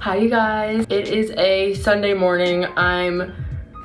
Hi you guys, it is a Sunday morning. I'm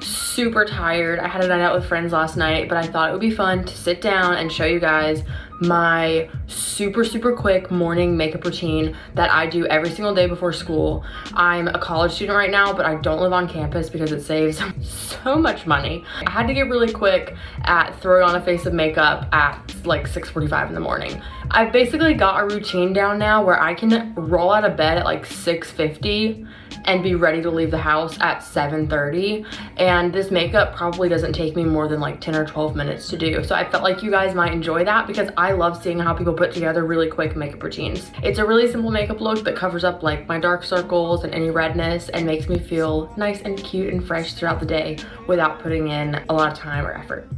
super tired. I had a night out with friends last night, but I thought it would be fun to sit down and show you guys my super quick morning makeup routine that I do every single day before school. I'm a college student right now, but I don't live on campus because it saves so much money. I had to get really quick at throwing on a face of makeup at like 6:45 in the morning. I've basically got a routine down now where I can roll out of bed at like 6:50 and be ready to leave the house at 7:30, and this makeup probably doesn't take me more than like 10 or 12 minutes to do. So I felt like you guys might enjoy that because I love seeing how people put together really quick makeup routines. It's a really simple makeup look that covers up like my dark circles and any redness and makes me feel nice and cute and fresh throughout the day without putting in a lot of time or effort.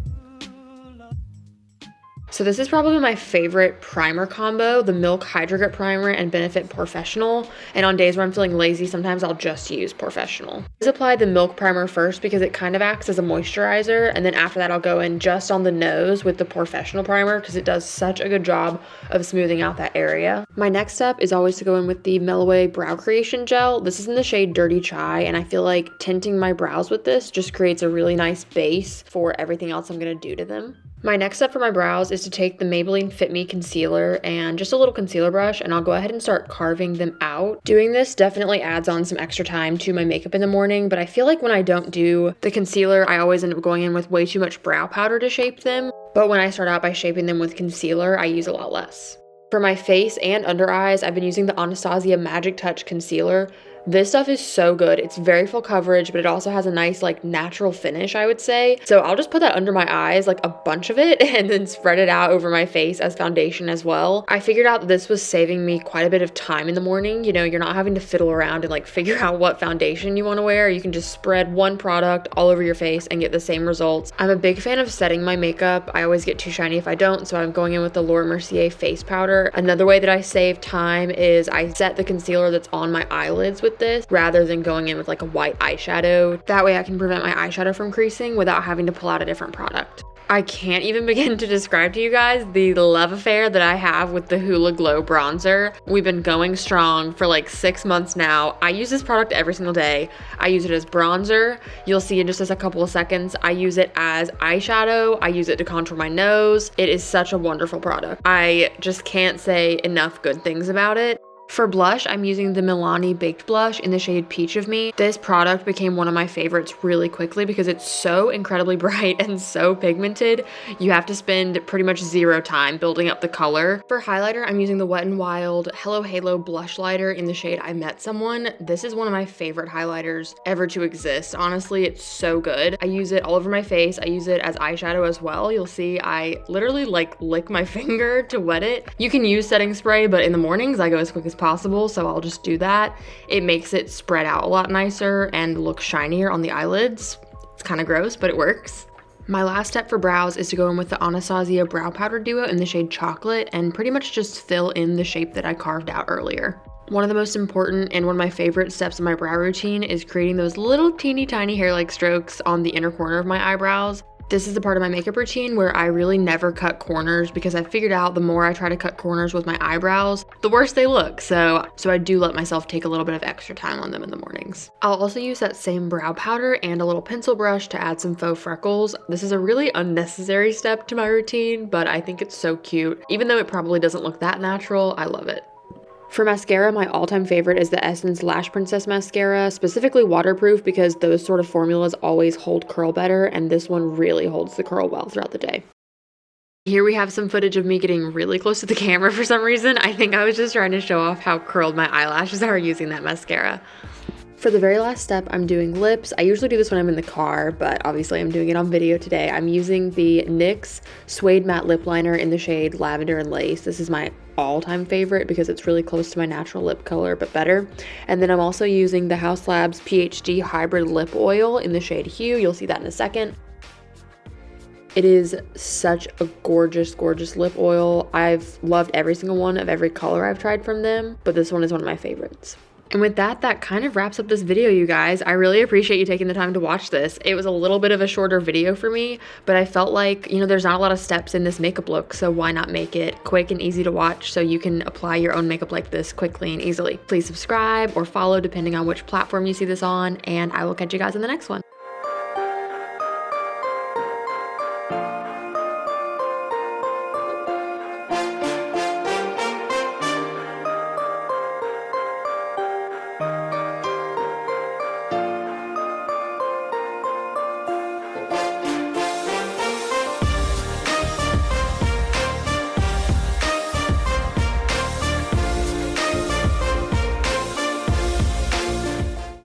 So this is probably my favorite primer combo, the Milk Hydro Grip Primer and Benefit PoreFessional. And on days where I'm feeling lazy, sometimes I'll just use PoreFessional. I apply the Milk Primer first because it kind of acts as a moisturizer. And then after that, I'll go in just on the nose with the PoreFessional Primer because it does such a good job of smoothing out that area. My next step is always to go in with the Meloway Brow Creation Gel. This is in the shade Dirty Chai, and I feel like tinting my brows with this just creates a really nice base for everything else I'm going to do to them. My next step for my brows is to take the Maybelline Fit Me Concealer and just a little concealer brush, and I'll go ahead and start carving them out. Doing this definitely adds on some extra time to my makeup in the morning, but I feel like when I don't do the concealer, I always end up going in with way too much brow powder to shape them. But when I start out by shaping them with concealer, I use a lot less. For my face and under eyes, I've been using the Anastasia Magic Touch Concealer. This stuff is so good. It's very full coverage, but it also has a nice like natural finish, I would say. So I'll just put that under my eyes, like a bunch of it, and then spread it out over my face as foundation as well. I figured out that this was saving me quite a bit of time in the morning. You know, you're not having to fiddle around and like figure out what foundation you want to wear. You can just spread one product all over your face and get the same results. I'm a big fan of setting my makeup. I always get too shiny if I don't, so I'm going in with the Laura Mercier face powder. Another way that I save time is I set the concealer that's on my eyelids with this rather than going in with like a white eyeshadow. That way I can prevent my eyeshadow from creasing without having to pull out a different product. I can't even begin to describe to you guys the love affair that I have with the Hoola Glow Bronzer. We've been going strong for like 6 months now. I use this product every single day. I use it as bronzer. You'll see in just a couple of seconds. I use it as eyeshadow. I use it to contour my nose. It is such a wonderful product. I just can't say enough good things about it. For blush, I'm using the Milani Baked Blush in the shade Peach of Me. This product became one of my favorites really quickly because it's so incredibly bright and so pigmented. You have to spend pretty much zero time building up the color. For highlighter, I'm using the Wet n Wild Hello Halo Blushlighter in the shade I Met Someone. This is one of my favorite highlighters ever to exist. Honestly, it's so good. I use it all over my face. I use it as eyeshadow as well. You'll see I literally like lick my finger to wet it. You can use setting spray, but in the mornings I go as quick as possible, so I'll just do that. It makes it spread out a lot nicer and look shinier on the eyelids. It's kind of gross, but it works. My last step for brows is to go in with the Anastasia Brow Powder Duo in the shade Chocolate and pretty much just fill in the shape that I carved out earlier. One of the most important and one of my favorite steps in my brow routine is creating those little teeny tiny hair-like strokes on the inner corner of my eyebrows. This is the part of my makeup routine where I really never cut corners because I figured out the more I try to cut corners with my eyebrows, the worse they look. So I do let myself take a little bit of extra time on them in the mornings. I'll also use that same brow powder and a little pencil brush to add some faux freckles. This is a really unnecessary step to my routine, but I think it's so cute. Even though it probably doesn't look that natural, I love it. For mascara, my all-time favorite is the Essence Lash Princess Mascara, specifically waterproof because those sort of formulas always hold curl better, and this one really holds the curl well throughout the day. Here we have some footage of me getting really close to the camera for some reason. I think I was just trying to show off how curled my eyelashes are using that mascara. For the very last step, I'm doing lips. I usually do this when I'm in the car, but obviously I'm doing it on video today. I'm using the NYX Suede Matte Lip Liner in the shade Lavender and Lace. This is my all-time favorite because it's really close to my natural lip color, but better. And then I'm also using the Haus Labs PhD Hybrid Lip Oil in the shade Hue. You'll see that in a second. It is such a gorgeous, gorgeous lip oil. I've loved every single one of every color I've tried from them, but this one is one of my favorites. And with that, that kind of wraps up this video, you guys. I really appreciate you taking the time to watch this. It was a little bit of a shorter video for me, but I felt like, you know, there's not a lot of steps in this makeup look, so why not make it quick and easy to watch so you can apply your own makeup like this quickly and easily. Please subscribe or follow depending on which platform you see this on, and I will catch you guys in the next one.